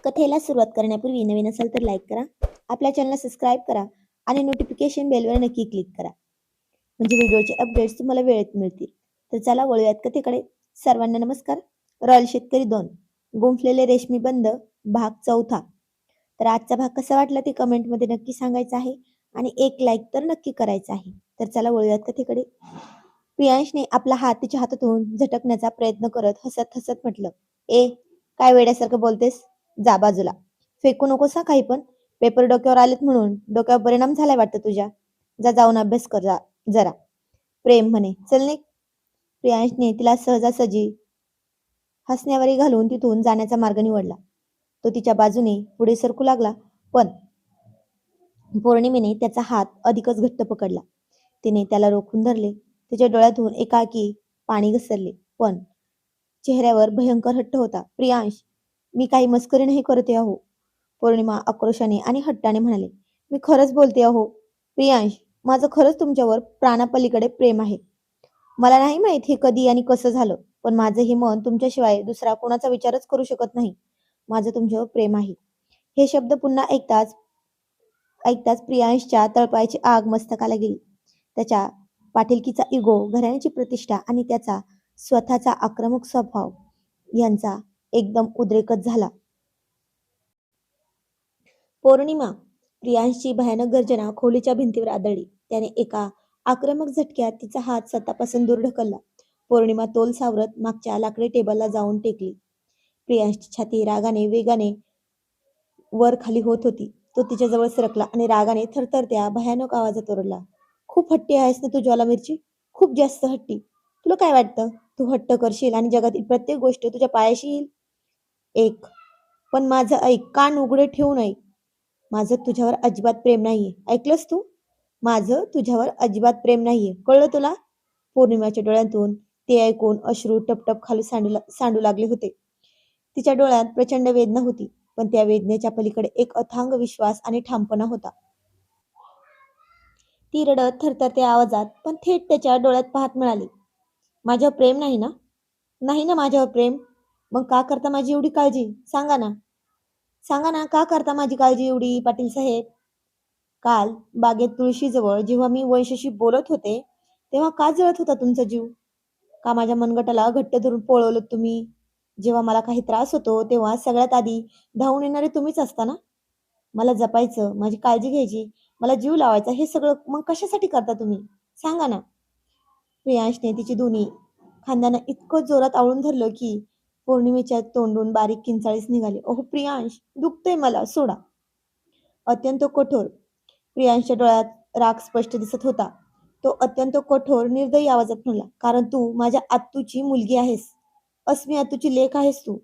कथेला सुरुवात करण्यापूर्वी नवीन असाल तर लाईक करा, आपल्या चॅनलला सबस्क्राईब करा आणि नोटिफिकेशन बेलवर नक्की क्लिक करा, म्हणजे व्हिडिओचे अपडेट्स तुम्हाला वेळेत मिळतील. तर चला वळूयात कथेकडे. सर्वांना नमस्कार. रॉयल शेतकरी 2 गुंफलेले रेशमी बंद भाग 4. तर आजचा भाग कसा वाटला ते कमेंटमध्ये नक्की सांगायचं आहे आणि एक लाईक तर नक्की करायचा आहे. तर चला वळूयात कथेकडे. प्रियांशने आपला हात तिच्या हातातून झटकण्याचा प्रयत्न करत हसत हसत म्हटलं, ए, काय वेड्यासारखं बोलतेस? जा बाजूला. फेकू नकोस हा काही पण. पेपर डोक्यावर आलेत म्हणून डोक्यावर परिणाम झालाय वाटतं तुझ्या. जा जाऊन अभ्यास कर जरा. प्रेम म्हणे, चल निघ. प्रियांशने तिला सहजासहजी हसण्यावरी घालून तिथून जाण्याचा मार्ग निवडला. तो तिच्या बाजूने पुढे सरकू लागला, पण पौर्णिमेने त्याचा हात अधिकच घट्ट पकडला. तिने त्याला रोखून धरले. तिच्या डोळ्यातून एकाएकी पाणी घसरले, पण चेहऱ्यावर भयंकर हट्ट होता. प्रियांश, मी काही मस्करी नाही करते अहो. पौर्णिमा आक्रोशाने आणि हट्टाने म्हणाले, मी खरंच बोलते अहो. प्रियांश, माझं खरंच तुमच्यावर प्राणापलीकडे प्रेम आहे. मला नाही माहित हे कधी आणि कसं झालं, पण माझं हे मन तुमच्याशिवाय दुसरा कोणाचा विचारच करू शकत नाही. माझं तुमच्यावर प्रेम आहे. हे शब्द पुन्हा ऐकताच ऐकताच प्रियांशच्या तळपायाची आग मस्तकाला गेली. त्याच्या पाठीलकीचा इगो, घराण्याची प्रतिष्ठा आणि त्याचा स्वतःचा आक्रमक स्वभाव यांचा एकदम उद्रेकच झाला. पौर्णिमा, प्रियांशची भयानक गर्जना खोलीच्या भिंतीवर आदळली. त्याने एका आक्रमक झटक्यात तिचा हात स्वतःपासून दूर ढकलला. पौर्णिमा तोल सावरत मागच्या लाकडी टेबलला जाऊन टेकली. प्रियांशची छाती रागाने वेगाने वर खाली होत होती. तो तिच्याजवळ सरकला आणि रागाने थरथरत्या भयानक आवाजात ओरडला, खूप हट्टी आहेस ना तू ज्वालामिरची, खूप जास्त हट्टी. तुला काय वाटतं, तू हट्ट करशील आणि जगातील प्रत्येक गोष्ट तुझ्या पायाशी येईल? एक, पण माझं ऐक, कान उघडे ठेवून ऐक. माझं तुझ्यावर अजिबात प्रेम नाहीये, ऐकलंस तू? माझं तुझ्यावर अजिबात प्रेम नाहीये, कळलं तुला? पौर्णिमाच्या डोळ्यातून ते ऐकून अश्रू टपटप खाली सांडू लागले होते. तिच्या डोळ्यात प्रचंड वेदना होती, पण त्या वेदनेच्या पलीकडे एक अथांग विश्वास आणि ठामपणा होता. ती रडत थरथरत्या आवाजात पण थेट त्याच्या डोळ्यात पाहत म्हणाली, माझ्यावर प्रेम नाही ना? नाही ना माझ्यावर प्रेम? मग का करता माझी एवढी काळजी? सांगा ना. सांगा ना, का करता माझी काळजी एवढी, पाटील साहेब? काल बागेत तुळशीजवळ जेव्हा मी वंशशी बोलत होते, तेव्हा का जळत होता तुमचा जीव? का माझ्या मनगटाला घट्ट धरून पळवलं तुम्ही? जेव्हा मला काही त्रास होतो, तेव्हा सगळ्यात आधी धावून येणारे तुम्हीच असता ना? मला जपायचं, माझी काळजी घ्यायची, मला जीव लावायचा, हे सगळं मग कशासाठी करता तुम्ही? सांगा ना. प्रियांशने तिची दोन्ही खांद्यानं इतकं जोरात आवळून धरलं की पौर्णिमेच्या तोंडून बारीक किंचाळीस निघाले. अहो प्रियांश, दुखतंय मला, सोडा. अत्यंत कठोर. प्रियांशच्या डोळ्यात राग स्पष्ट दिसत होता. तो अत्यंत कठोर, निर्दयी आवाजात म्हणला, कारण तू माझ्या आत्तूची मुलगी आहेस. अस्मी आत्तूची लेक आहेस तू.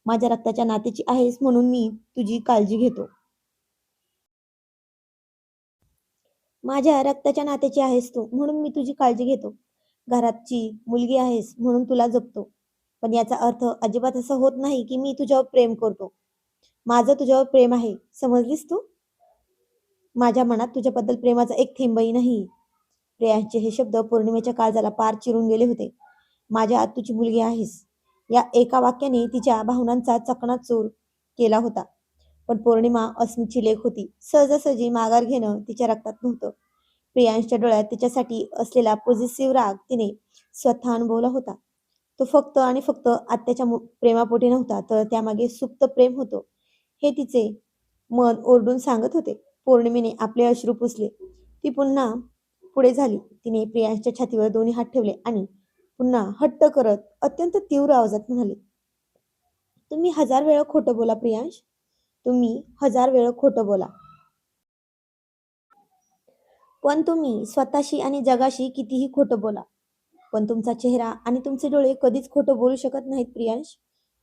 माझ्या रक्ताच्या नात्याची आहेस म्हणून मी तुझी काळजी घेतो. माझ्या रक्ताच्या नात्याची आहेस तू म्हणून मी तुझी काळजी घेतो. घराची मुलगी आहेस म्हणून तुला जपतो. पण याचा अर्थ अजिबात असं होत नाही की मी तुझ्यावर प्रेम करतो. माझं तुझ्यावर प्रेम आहे, समजलीस तू? माझ्या मनात तुझ्याबद्दल प्रेमाचा एक थेंबही नाही. प्रियांशचे हे शब्द पौर्णिमेच्या काळजाला पार चिरून गेले होते. माझ्या आत्तूची मुलगी आहेस, या एका वाक्याने तिच्या भावनांचा चकणाचूर केला होता. पण पौर्णिमा अस्मीची लेक होती. सहजासहजी माघार घेणं तिच्या रक्तात नव्हतं. प्रियांशच्या डोळ्यात तिच्यासाठी असलेला पॉझिटिव्ह राग तिने स्वतः अनुभवला होता. तो फक्त आणि फक्त आत्याच्या प्रेमापोटी नव्हता, तर त्यामागे सुप्त प्रेम होतं, हे तिचे मन ओरडून सांगत होते. पौर्णिमेने आपले अश्रू पुसले. ती पुन्हा पुढे झाली. तिने प्रियांशच्या छातीवर दोन्ही हात ठेवले आणि पुन्हा हट्ट करत अत्यंत तीव्र आवाजात म्हणाले, तुम्ही 1000 वेळा खोटं बोला प्रियांश. तुम्ही 1000 वेळा खोटं बोला. पण तुम्ही स्वतःशी आणि जगाशी कितीही खोटं बोला. पण तुमचा चेहरा आणि तुमचे डोळे कधीच खोटं बोलू शकत नाहीत प्रियांश.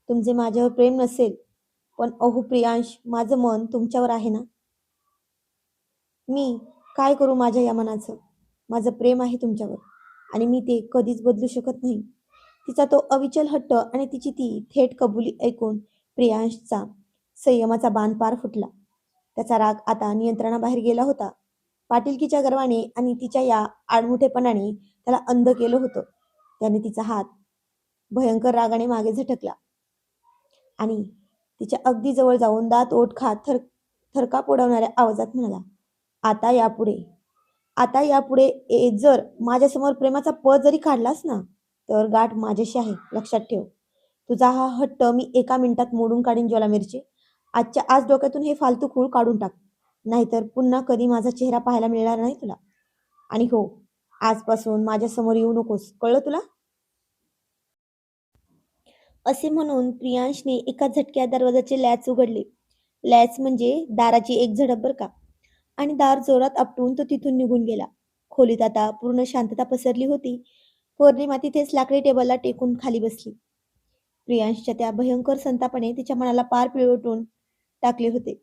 तुमचे माझ्यावर प्रेम नसेल, पण अहो प्रियांश, माझं मन तुमच्यावर आहे ना. मी काय करू माझ्या या मनाचं? माझं प्रेम आहे तुमच्यावर आणि मी ते कधीच बदलू शकत नाही. तिचा तो अविचल हट्ट आणि तिची ती थेट कबुली ऐकून प्रियांशचा संयमाचा बाण पार फुटला. त्याचा राग आता नियंत्रणाबाहेर गेला होता. पाटीलकीच्या गर्वाने आणि तिच्या या आडमुठेपणाने त्याला अंध केलं होतं. त्याने तिचा हात भयंकर रागाने मागे झटकला आणि तिच्या अगदी जवळ जाऊन दात ओठ खात थरकाप उडवणाऱ्या आवाजात म्हणाला, आता यापुढे आता यापुढे जर माझ्यासमोर प्रेमाचा प जरी काढलास ना, तर गाठ माझ्याशी आहे, लक्षात ठेव. तुझा हा हट्ट मी एका मिनिटात मोडून काढीन ज्वालामिरची. आजच्या आज डोक्यातून हे फालतू खूळ काढून टाक. नाहीतर पुन्हा कधी माझा चेहरा पाहायला मिळणार नाही तुला. आणि हो, आजपासून माझ्यासमोर येऊ नकोस, कळलं तुला? असे म्हणून प्रियांशने एका झटक्यात दरवाजाचे लॅच उघडले. लॅच म्हणजे दाराची एक झडप बरं का. आणि दार जोरात आपटून तो तिथून निघून गेला. खोलीत आता पूर्ण शांतता पसरली होती. पौर्णिमा तिथेच लाकडी टेबलला टेकून खाली बसली. प्रियांशच्या त्या भयंकर संतापाने तिच्या मनाला पार पिळवटून टाकले होते.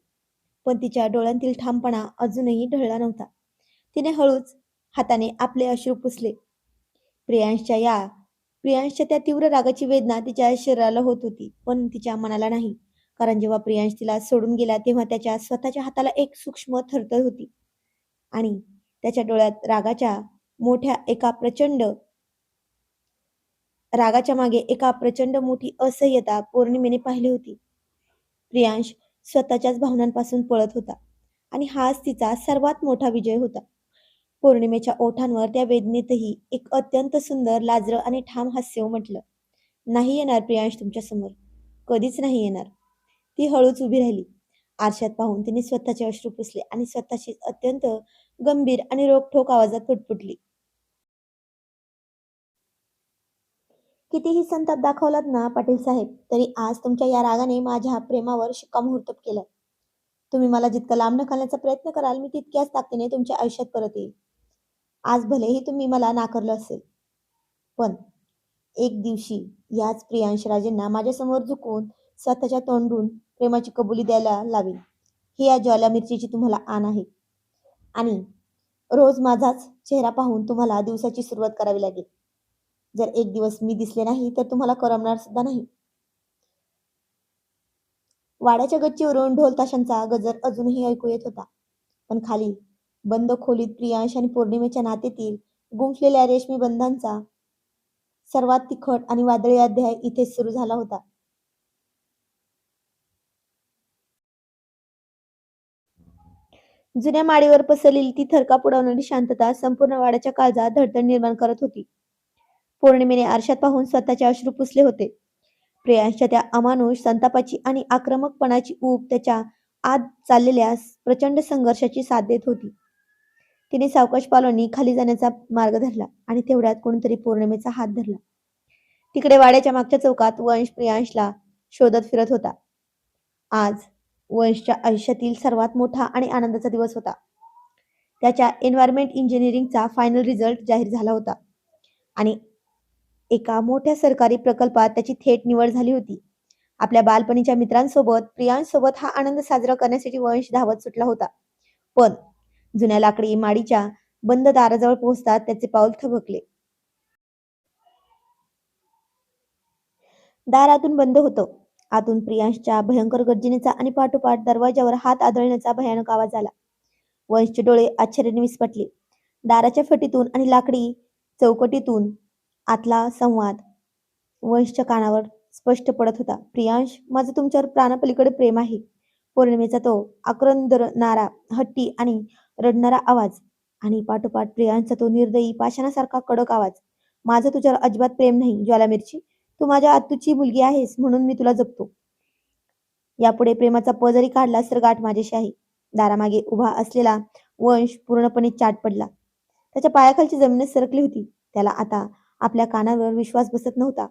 पण तिच्या डोळ्यांतील ठामपणा अजूनही ढळला नव्हता. तिने हळूच हाताने आपले अश्रू पुसले. प्रियांशच्या या प्रियांशच्या त्या तीव्र रागाची वेदना तिच्या शरीराला होत होती, पण तिच्या मनाला नाही. कारण जेव्हा प्रियांश तिला सोडून गेला तेव्हा त्याच्या स्वतःच्या हाताला एक सूक्ष्म थरथर होती. आणि त्याच्या डोळ्यात मोठ्या एका प्रचंड रागाच्या मागे एका प्रचंड मोठी असह्यता पौर्णिमेने पाहिली होती. प्रियांश स्वतःच्याच भावनांपासून पळत होता आणि हाच तिचा सर्वात मोठा विजय होता. पौर्णिमेच्या ओठांवर त्या वेदनेतही एक अत्यंत सुंदर, लाजरं आणि ठाम हास्य उमटलं. नाही येणार प्रियांश तुमच्यासमोर. कधीच नाही येणार. ती हळूच उभी राहिली. आरशात पाहून तिने स्वतःचे अश्रू पुसले आणि स्वतःशीच अत्यंत गंभीर आणि रोखठोक आवाजात पुटपुटली. कितीही संताप दाखवलात ना पाटील साहेब, तरी आज तुमच्या या रागाने माझ्या प्रेमावर शिक्कामोर्तब केलं. तुम्ही मला जितकं लांब ढकलण्याचा प्रयत्न कराल, मी तितक्याच ताकदीने तुमच्या आयुष्यात परत येईल. आज भलेही तुम्ही मला नाकारलं असेल, पण एक दिवशी याच प्रियांश राजेंना माझ्यासमोर झुकवून स्वतःच्या तोंडून प्रेमाची कबुली द्यायला लावीन. ही या ज्वाला मिरचीची तुम्हाला आण आहे. आणि रोज माझाच चेहरा पाहून तुम्हाला दिवसाची सुरुवात करावी लागेल. जर एक दिवस मी दिसले नाही तर तुम्हाला करमणार सुद्धा नाही. वाड्याच्या गच्चीवरून ढोल ताशांचा गजर अजूनही ऐकू येत होता. पण खाली बंद खोलीत प्रियांश आणि पौर्णिमेच्या नातेतील गुंफलेल्या रेशमी बंधांचा सर्वात तिखट आणि वादळी अध्याय इथेच सुरू झाला होता. जुन्या माडीवर पसरलेली ती थरकाप उडवणारी शांतता संपूर्ण वाड्याच्या काळजात धडधड निर्माण करत होती. पौर्णिमेने आरशात पाहून स्वतःचे अश्रू पुसले होते. प्रियांशच्या त्या अमानुष संतापाची आणि आक्रमकपणाची ऊब त्याच्या आत चाललेल्या प्रचंड संघर्षाची साथ देत होती. तिने सावकाश पावलांनी खाली जाण्याचा मार्ग धरला आणि तेवढ्यात कोणीतरी पौर्णिमेचा हात धरला. तिकडे वाड्याच्या मागच्या चौकात वंश प्रियांशला शोधत फिरत होता. आज वंशच्या आयुष्यातील सर्वात मोठा आणि आनंदाचा दिवस होता. त्याच्या एन्व्हायरमेंट इंजिनिअरिंगचा फायनल रिझल्ट जाहीर झाला होता आणि एका मोठ्या सरकारी प्रकल्पात त्याची थेट निवड झाली होती. आपल्या बालपणीच्या मित्रांसोबत प्रियांशसोबत हा आनंद साजरा करण्यासाठी वंश धावत सुटला होता. पण जुन्या लाकडी माडीच्या बंद दाराजवळ पोहोचताच त्याचे पाऊल थबकले. दार आतून बंद होतं. आतून प्रियांशच्या भयंकर गर्जनेचा आणि पाठोपाठ दरवाजावर हात आदळण्याचा भयानक आवाज आला. वंशचे डोळे आश्चर्याने विस्फारले. दाराच्या फटीतून आणि लाकडी चौकटीतून आतला संवाद वंशच्या कानावर स्पष्ट पडत होता. प्रियांश, माझं तुमच्यावर प्राणापलीकडे प्रेम आहे. पौर्णिमेचा तो आक्रंदणारा, हट्टी आणि रडणारा आवाज आणि पाठोपाठ प्रियांशचा तो निर्दयी, पाषाणासारखा कडक आवाज. माझं तुझ्यावर अजिबात प्रेम नाही, ज्वालामिरची. तू माझ्या आत्तूची मुलगी आहेस म्हणून मी तुला जपतो. यापुढे प्रेमाचा प जरी काढलास तर गाठ माझ्याशी आहे. दारामागे उभा असलेला वंश पूर्णपणे चाट पडला. त्याच्या पायाखालची जमीनच सरकली होती. त्याला आता आपल्या कानावर विश्वास बसत नव्हता.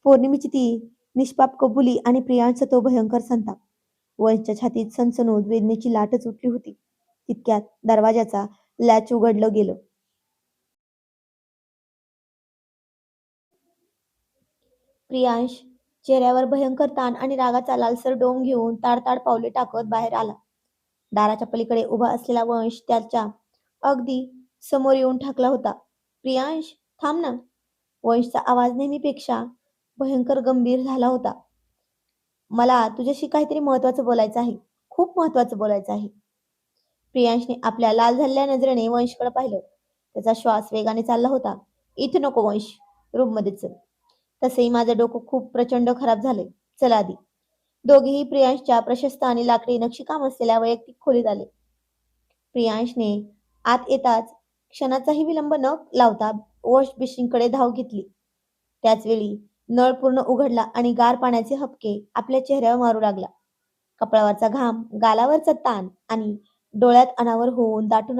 पौर्णिमेची ती निष्पाप कबुली आणि प्रियांशचा तो भयंकर संताप. वंशच्या छातीत सनसनून वेदनेची लाटच उठली होती. तितक्यात दरवाजाचा लॅच उघडलं गेलं. प्रियांश चेहऱ्यावर भयंकर ताण आणि रागाचा लालसर डोंग घेऊन ताडताड पावले टाकत बाहेर आला. दाराच्या पलीकडे उभा असलेला वंश त्याच्या अगदी समोर येऊन ठाकला होता. प्रियांश, थांब ना. वंशचा आवाज नेहमीपेक्षा भयंकर गंभीर झाला होता. मला तुझ्याशी काहीतरी महत्वाचं बोलायचं आहे. खूप महत्वाचं बोलायचं आहे. प्रियांशने आपल्या लाल झालेल्या नजरेने वंशकडे पाहिलं. त्याचा श्वास वेगाने चालला होता. इथे नको वंश, रूममध्ये चल. तसेही माझं डोकं खूप प्रचंड खराब झालंय. चल आधी. दोघेही प्रियांशच्या प्रशस्त आणि लाकडी नक्षीकाम असलेल्या वैयक्तिक खोलीत आले. प्रियांशने आत येताच क्षणाचाही विलंब न लावता वॉश बेसिनकडे धाव घेतली. त्याच वेळी नळ पूर्ण उघडला आणि गार पाण्याचे हबके आपल्या चेहऱ्यावर मारू लागला. कपाळावरचा घाम, गालावरचा ताण आणि डोळ्यात अनावर होऊन दाटून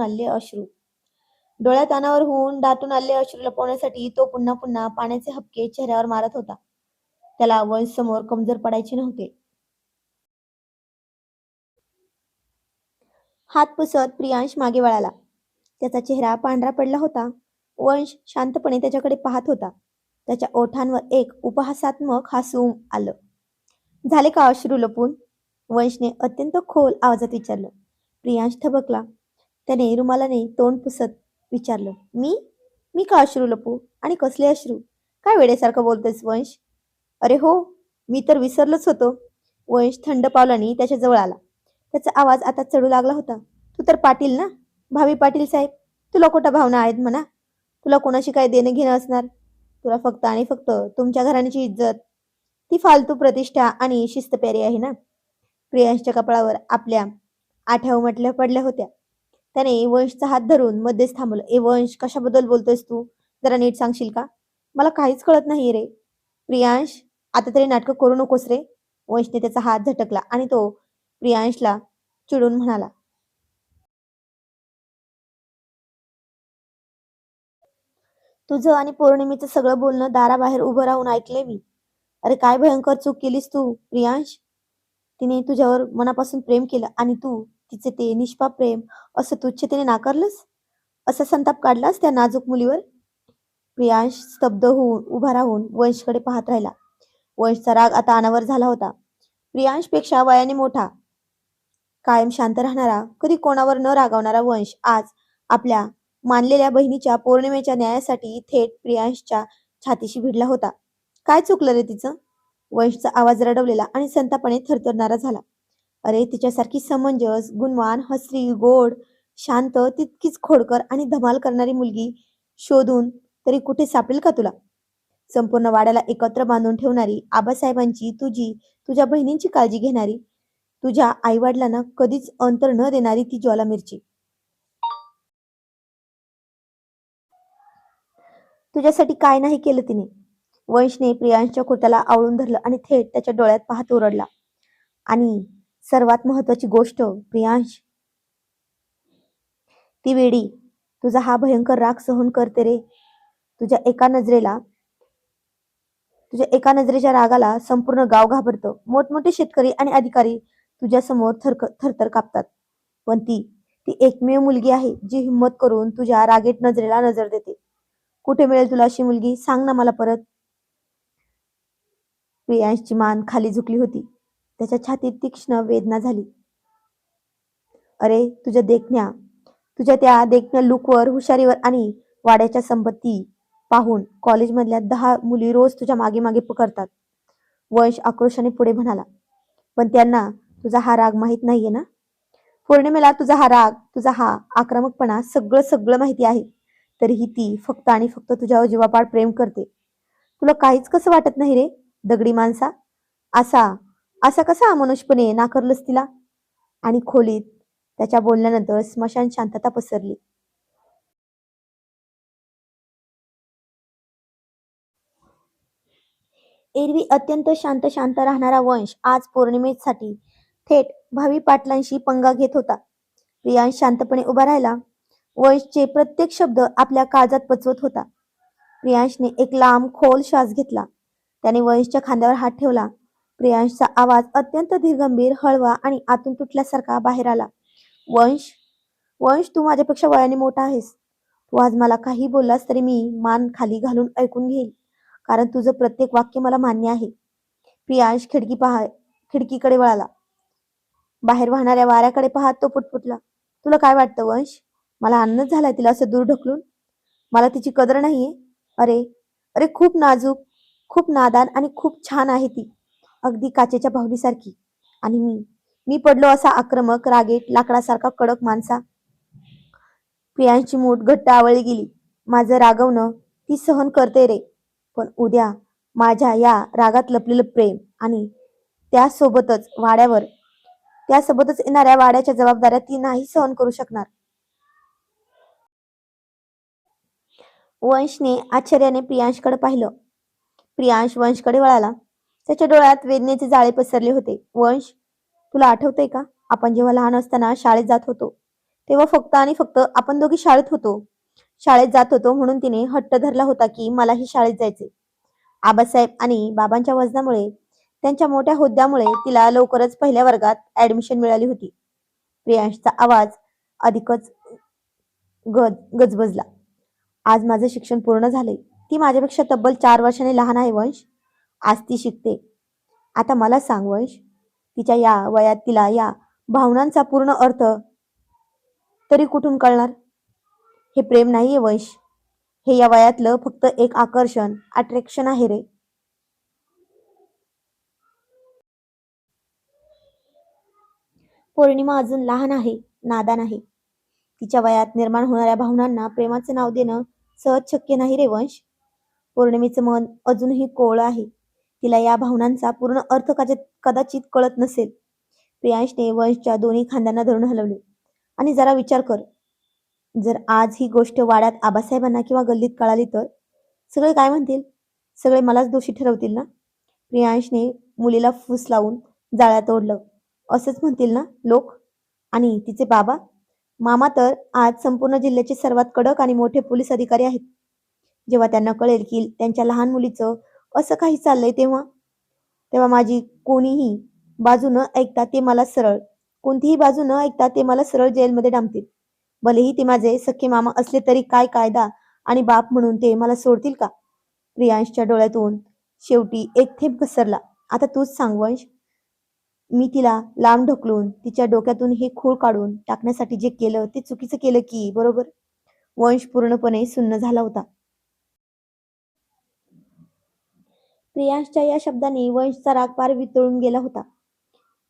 आलेले अश्रू लपवण्यासाठी तो पुन्हा पुन्हा पाण्याचे हबके चेहऱ्यावर मारत होता. त्याला वंश समोर कमजोर पडायचे नव्हते. हात पुसत प्रियांश मागे वळाला. त्याचा चेहरा पांढरा पडला होता. वंश शांतपणे त्याच्याकडे पाहत होता. त्याच्या ओठांवर एक उपहासात्मक हसू आलं. झाले का अश्रू लपून? वंशने अत्यंत खोल आवाजात विचारलं. प्रियांश थबकला. त्याने रुमालाने तोंड पुसत विचारलं, मी मी का अश्रू लपू? आणि कसले अश्रू? काय वेडेसारखं बोलतेस वंश? अरे हो, मी तर विसरलोच होतो. वंश थंड पावलांनी त्याच्या जवळ आला. त्याचा आवाज आता चढू लागला होता. तू तर पाटील ना, भावी पाटील साहेब. तुला खोट्या भावना आहेत म्हणा. तुला कोणाशी काय देणं घेणं असणार? तुला फक्त आणि फक्त तुमच्या घराण्याची इज्जत, ती फालतू प्रतिष्ठा आणि शिस्त प्यारी आहे ना. प्रियांशच्या कपाळावर आपल्या आठ्या उमटल्या पडल्या होत्या. त्याने वंशचा हात धरून मध्येच थांबवलं. ए वंश, कशाबद्दल बोलतोयस तू? जरा नीट सांगशील का? मला काहीच कळत नाही रे. प्रियांश, आता तरी नाटकं करू नकोस रे. वंशने त्याचा हात झटकला आणि तो प्रियांशला चिडून म्हणाला, तुझं आणि पौर्णिमेचं सगळं बोलणं दाराबाहेर उभं राहून ऐकलंय मी. अरे काय भयंकर चूक केलीस तू प्रियांश. तिने तुझ्यावर मनापासून प्रेम केलं आणि तू तिचे ते निष्पाप प्रेम असं तुच्छतेने नाकारलंस. असा संताप काढलास त्या नाजूक मुलीवर. प्रियांश स्तब्ध होऊन उभा राहून वंशकडे पाहत राहिला. वंशचा राग आता अनावर झाला होता. प्रियांशपेक्षा वयाने मोठा, कायम शांत राहणारा, कधी कोणावर न रागावणारा वंश आज आपल्या मानलेल्या बहिणीच्या पौर्णिमेच्या न्यायासाठी थेट प्रियांशच्या छातीशी भिडला होता. काय चुकलं रे तिचं? वंशचा आवाज रडवलेला आणि संतापाने थरथरणारा झाला. अरे तिच्यासारखी समंजस, गुणवान, हसरी, गोड, शांत, तितकीच खोडकर आणि धमाल करणारी मुलगी शोधून तरी कुठे सापडेल का तुला? संपूर्ण वाड्याला एकत्र बांधून ठेवणारी, आबासाहेबांची, तुझी, तुझ्या बहिणींची काळजी घेणारी, तुझ्या आईवडिलांना कधीच अंतर न देणारी ती ज्वाला मिरची तुझ्यासाठी काय नाही केलं तिने. वंशने प्रियांशच्या कुर्त्याला आवळून धरलं आणि थेट त्याच्या डोळ्यात पाहत ओरडला. आणि सर्वात महत्वाची गोष्ट प्रियांश, ती वेडी तुझा हा भयंकर राग सहन करते रे. तुझ्या एका नजरेला तुझ्या एका नजरेच्या रागाला संपूर्ण गाव घाबरतं. मोठमोठे शेतकरी आणि अधिकारी तुझ्या समोर थरथर कापतात. पण ती एकमेव मुलगी आहे जी हिंमत करून तुझ्या रागेट नजरेला नजर देते. कुठे मिळेल तुला अशी मुलगी? सांग ना मला परत. प्रियांशची मान खाली झुकली होती. त्याच्या छातीत तीक्ष्ण वेदना झाली. अरे तुझ्या त्या देखण्या लुकवर, हुशारीवर आणि वाड्याच्या संपत्ती पाहून कॉलेजमधल्या 10 मुली रोज तुझ्या मागे मागे पकडतात. वंश आक्रोशाने पुढे म्हणाला. पण त्यांना तुझा हा राग माहित नाहीये ना? पौर्णिमेला तुझा हा राग, तुझा हा आक्रमकपणा सगळं सगळं माहिती आहे. तरीही ती फक्त आणि फक्त तुझ्यावर जीवापाड प्रेम करते. तुला काहीच कसं वाटत नाही रे, दगडी माणसा? असा असा कसा अमानुषपणे नाकारलंस तिला? आणि खोलीत त्याच्या बोलण्यानंतर स्मशान शांतता पसरली. एरवी अत्यंत शांत शांत राहणारा वंश आज पौर्णिमेसाठी थेट भावी पाटलांशी पंगा घेत होता. प्रियांश शांतपणे उभा राहिला. वंशचे प्रत्येक शब्द आपल्या काळजात पचवत होता. प्रियांशने एक लांब खोल श्वास घेतला. त्याने वंशच्या खांद्यावर हात ठेवला. प्रियांशचा आवाज अत्यंत धीरगंभीर, हळवा आणि आतून तुटल्यासारखा बाहेर आला. वंश, वंश, तू माझ्यापेक्षा वयाने मोठा आहेस. तू आज मला काही बोललास तरी मी मान खाली घालून ऐकून घेईल, कारण तुझं प्रत्येक वाक्य मला मान्य आहे. प्रियांश खिडकीकडे वळाला. बाहेर वाहणाऱ्या वाऱ्याकडे पाहत तो पुटपुटला. तुला काय वाटतं वंश? मला आनंद झालाय तिला असं दूर ढकलून. मला तिची कदर नाहीये. अरे अरे, खूप नाजूक, खूप नादान आणि खूप छान आहे ती. अगदी काचेच्या बाहुलीसारखी. आणि मी पडलो असा आक्रमक, रागेट, लाकडासारखा कडक माणसा. प्रियांशची मूठ घट्ट आवळली गेली. माझं रागवणं ती सहन करते रे, पण उद्या माझ्या या रागात लपलेलं प्रेम आणि त्यासोबतच वाड्यावर त्यासोबतच येणाऱ्या वाड्याच्या जबाबदाऱ्या ती नाही सहन करू शकणार. वंशने आश्चर्याने प्रियांशकडे पाहिलं. प्रियांश वंशकडे वळाला. त्याच्या डोळ्यात वेदनेचे जाळे पसरले होते. वंश, तुला आठवतंय का, आपण जेव्हा लहान असताना शाळेत जात होतो तेव्हा फक्त आणि फक्त आपण दोघी शाळेत जात होतो म्हणून तिने हट्ट धरला होता की मलाही शाळेत जायचे. आबासाहेब आणि बाबांच्या वजनामुळे, त्यांच्या मोठ्या हुद्द्यामुळे तिला लवकरच पहिल्या वर्गात ऍडमिशन मिळाली होती. प्रियांशचा आवाज अधिकच गजबजला. आज माझं शिक्षण पूर्ण झालंय. ती माझ्यापेक्षा तब्बल 4 वर्षांनी लहान आहे वंश. आज ती शिकते. आता मला सांग वंश, तिच्या या वयात तिला या भावनांचा पूर्ण अर्थ तरी कुठून कळणार? हे प्रेम नाहीये वंश. हे या वयातलं फक्त एक आकर्षण, अट्रॅक्शन आहे रे. पौर्णिमा अजून लहान आहे, नादान आहे. तिच्या वयात निर्माण होणाऱ्या भावनांना प्रेमाचं नाव देणं सहज शक्य नाही रे वंश. पौर्णिमेचं मन अजूनही कोवळं आहे. तिला या भावनांचा पूर्ण अर्थ कदाचित कळत नसेल. प्रियांशने वंशच्या दोन्ही खांद्यांना धरून हलवले. आणि जरा विचार कर, जर आज ही गोष्ट वाड्यात आबासाहेबांना किंवा गल्लीत कळाली तर सगळे काय म्हणतील? सगळे मलाच दोषी ठरवतील ना? प्रियांशने मुलीला फूस लावून जाळ्यात ओढलं. असंच म्हणतील ना लोक? आणि तिचे बाबा, मामा तर आज संपूर्ण जिल्ह्याचे सर्वात कडक आणि मोठे पोलीस अधिकारी आहेत. जेव्हा त्यांना कळेल की त्यांच्या लहान मुलीचं असं काही चाललंय तेव्हा तेव्हा माझी बाजू न ऐकता ते मला सरळ कोणतीही बाजू न ऐकता ते मला सरळ जेलमध्ये डांबतील. भलेही ते माझे सख्खे मामा असले तरी काय कायदा आणि बाप म्हणून ते मला सोडतील का? प्रियांशच्या डोळ्यातून शेवटी एक थेंब घसरला. आता तूच सांग वंश, मी तिला लांब ढकलून तिच्या डोक्यातून हे खूळ काढून टाकण्यासाठी जे केलं ते चुकीचं केलं की बरोबर? वंश पूर्णपणे सुन्न झाला होता. प्रियांशच्या या शब्दाने वंशचा राग पार वितळून गेला होता.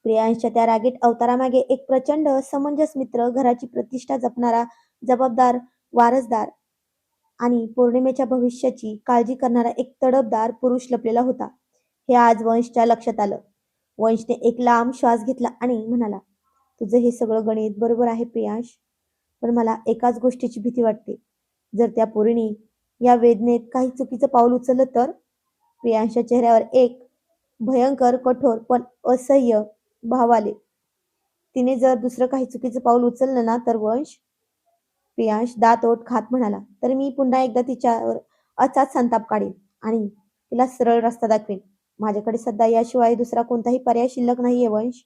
प्रियांशच्या त्या रागीट अवतारामागे एक प्रचंड समंजस मित्र, घराची प्रतिष्ठा जपणारा, जबाबदार वारसदार आणि पौर्णिमेच्या भविष्याची काळजी करणारा एक तडफदार पुरुष लपलेला होता. हे आज वंशच्या लक्षात आलं. वंशने एक लांब श्वास घेतला आणि म्हणाला, तुझं हे सगळं गणित बरोबर आहे प्रियांश, पण मला एकाच गोष्टीची भीती वाटते. जर त्या पोरीने या वेदनेत काही चुकीचं पाऊल उचललं तर? प्रियांशच्या चेहऱ्यावर एक भयंकर, कठोर पण असह्य भाव आले. तिने जर दुसरं काही चुकीचं पाऊल उचललं ना तर वंश? प्रियांश दात ओठ खात म्हणाला, तर मी पुन्हा एकदा तिच्यावर अचाच संताप काढेन आणि तिला सरळ रस्ता दाखवेन. माझ्याकडे सध्या याशिवाय दुसरा कोणताही पर्याय शिल्लक नाहीये वंश.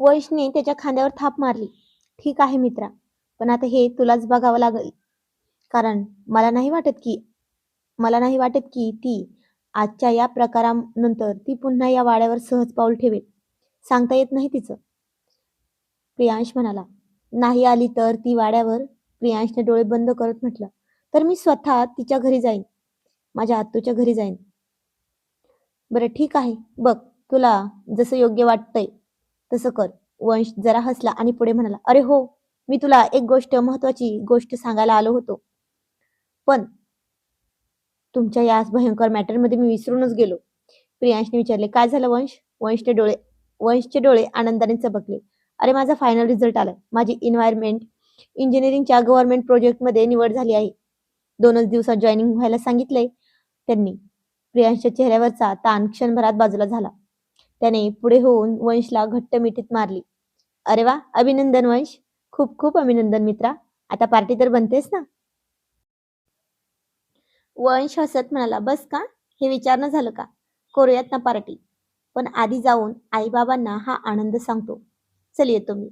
वंशने त्याच्या खांद्यावर थाप मारली. ठीक आहे मित्रा, पण आता हे तुलाच बघावं लागेल. कारण मला नाही वाटत की ती आजच्या या प्रकारानंतर ती पुन्हा या वाड्यावर सहज पाऊल ठेवेल. सांगता येत नाही तिचं. प्रियांश म्हणाला. नाही आली तर ती वाड्यावर? प्रियांशने डोळे बंद करत म्हटलं. तर मी स्वतः तिच्या घरी जाईन, माझ्या आत्तूच्या घरी जाईन. बरं ठीक आहे, बघ, तुला जसं योग्य वाटतंय तसं कर. वंश जरा हसला आणि पुढे म्हणाला, अरे हो, मी तुला एक महत्वाची गोष्ट सांगायला आलो होतो, पण तुमच्या या भयंकर मॅटरमध्ये मी विसरूनच गेलो. प्रियांशने विचारले, काय झालं वंश? वंशचे डोळे आनंदाने चमकले. अरे माझा फायनल रिझल्ट आलाय. माझी एन्व्हायरमेंट इंजिनिअरिंगच्या गव्हर्नमेंट प्रोजेक्टमध्ये निवड झाली आहे. 2च दिवसात जॉईनिंग व्हायला सांगितलंय त्यांनी. प्रियांशच्या चेहऱ्यावरचा ताण क्षणभरात बाजूला झाला. त्याने पुढे होऊन वंशला घट्ट मिठीत मारली. अरे वा, अभिनंदन वंश, खूप खूप अभिनंदन मित्रा. आता पार्टी तर बनतेस ना? वंश हसत म्हणाला, बस का, हे विचारणं झालं का? करूयात ना पार्टी, पण आधी जाऊन आईबाबांना हा आनंद सांगतो. चल येतो मी.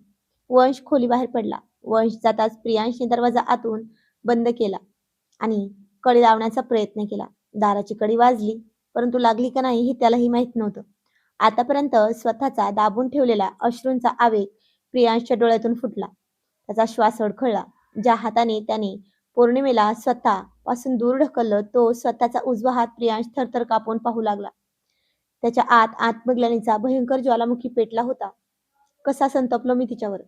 वंश खोलीबाहेर पडला. वंश जाताच प्रियांशने दरवाजा आतून बंद केला आणि कडी लावण्याचा प्रयत्न केला. दाराची कडी वाजली, परंतु लागली का नाही हे त्यालाही माहित नव्हतं. आतापर्यंत स्वतःचा दाबून ठेवलेला अश्रूंचा आवेग प्रियांशच्या डोळ्यातून फुटला. त्याचा श्वास अडखळला. ज्या हाताने त्याने पौर्णिमेला स्वतः पासून दूर ढकललं, तो स्वतःचा उजवा हात प्रियांश थरथर कापून पाहू लागला. त्याच्या आत आत्मग्लानीचा भयंकर ज्वालामुखी पेटला होता. कसा संतपलो मी तिच्यावर,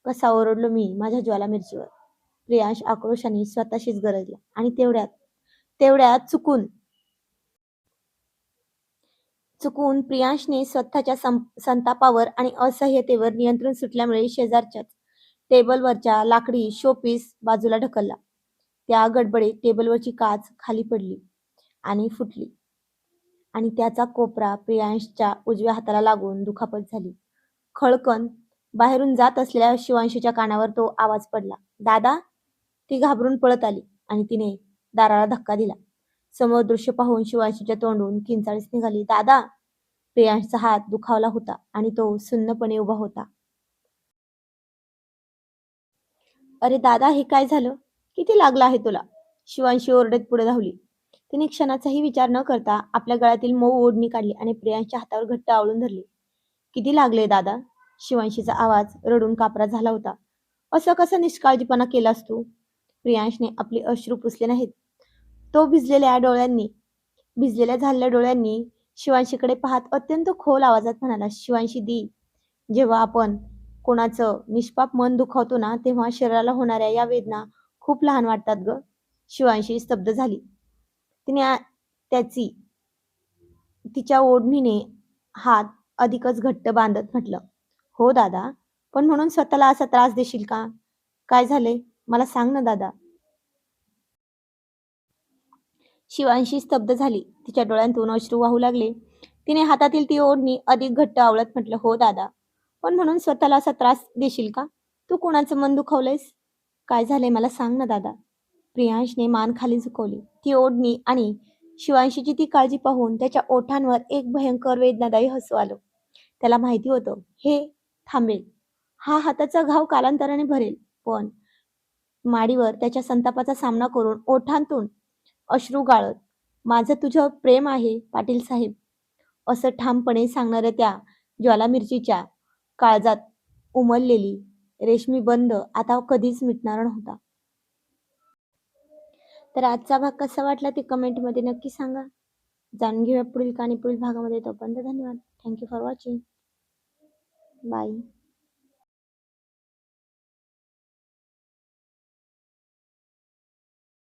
कसा ओरडलो मी माझ्या ज्वालामिर्चीवर. प्रियांश आक्रोशाने स्वतःशीच गरजला आणि तेवढ्यात तेवढ्यात चुकून चुकून प्रियांशने स्वतःच्या संतापावर आणि असह्यतेवर नियंत्रण सुटल्यामुळे शेजारच्याच टेबलवरच्या लाकडी शोपीस बाजूला ढकलला. त्या गडबडीत टेबलवरची काच खाली पडली आणि फुटली आणि त्याचा कोपरा प्रियांशच्या उजव्या हाताला लागून दुखापत झाली. खळकन बाहेरून जात असलेल्या शिवांशीच्या कानावर तो आवाज पडला, "दादा!" ती घाबरून पळत आली आणि तिने दाराला धक्का दिला. समोर दृश्य पाहून शिवांशीच्या तोंडून किंचाळीच निघाली, "दादा!" प्रियांशचा हात दुखावला होता आणि तो सुन्नपणे उभा होता. "अरे दादा, हे काय झालं? किती लागलं आहे तुला?" शिवांशी ओरडत पुढे धावली. तिने क्षणाचाही विचार न करता आपल्या गळ्यातील मऊ ओढणी काढली आणि प्रियांशच्या हातावर घट्ट आवळून धरली. "किती लागले दादा?" शिवांशीचा आवाज रडून कापरा झाला होता. "असं कसं निष्काळजीपणा केलास तू?" प्रियांशने आपले अश्रू पुसले नाहीत. तो भिजलेल्या झालेल्या डोळ्यांनी शिवांशीकडे पाहत अत्यंत खोल आवाजात म्हणाला, "शिवांशी दी, जेव्हा आपण कोणाचं निष्पाप मन दुखावतो ना, तेव्हा शरीराला होणाऱ्या या वेदना खूप लहान वाटतात ग." शिवांशी स्तब्ध झाली. तिने त्याची तिच्या ओढणीने हात अधिकच घट्ट बांधत म्हटलं, "हो दादा, पण म्हणून स्वतःला असा त्रास देशील का? काय झाले? मला सांग ना दादा." शिवांशी स्तब्ध झाली. तिच्या डोळ्यांतून अश्रू वाहू लागले. तिने हातातील ती ओढणी अधिक घट्ट आवळत म्हटलं, "हो दादा, पण म्हणून स्वतःला असा त्रास देशील का? तू कुणाचं मन दुखावलंयस? काय झालंय मला सांग ना दादा." प्रियांशने मान खाली झुकवली. ती ओढणी आणि शिवांशीची ती काळजी पाहून त्याच्या ओठांवर एक भयंकर वेदनादायी हसू आलं. त्याला माहिती होतं, हे थांबेल. हा हाताचा घाव कालांतराने भरेल. पण माडीवर त्याच्या संतापाचा सामना करून ओठांतून अश्रू गाळत, "माझं तुझ्यावर प्रेम आहे पाटील साहेब," असं ठामपणे सांगणाऱ्या त्या ज्वालामिर्चीच्या काळजात उमललेली रेशमी बंध आता कधीच मिटणार नव्हता. तर आजचा भाग कसा वाटला ते कमेंटमध्ये नक्की सांगा. जाणून घेऊया पुढील कहाणी पुढील भागामध्ये. तोपर्यंत धन्यवाद. Thank you for watching. Bye.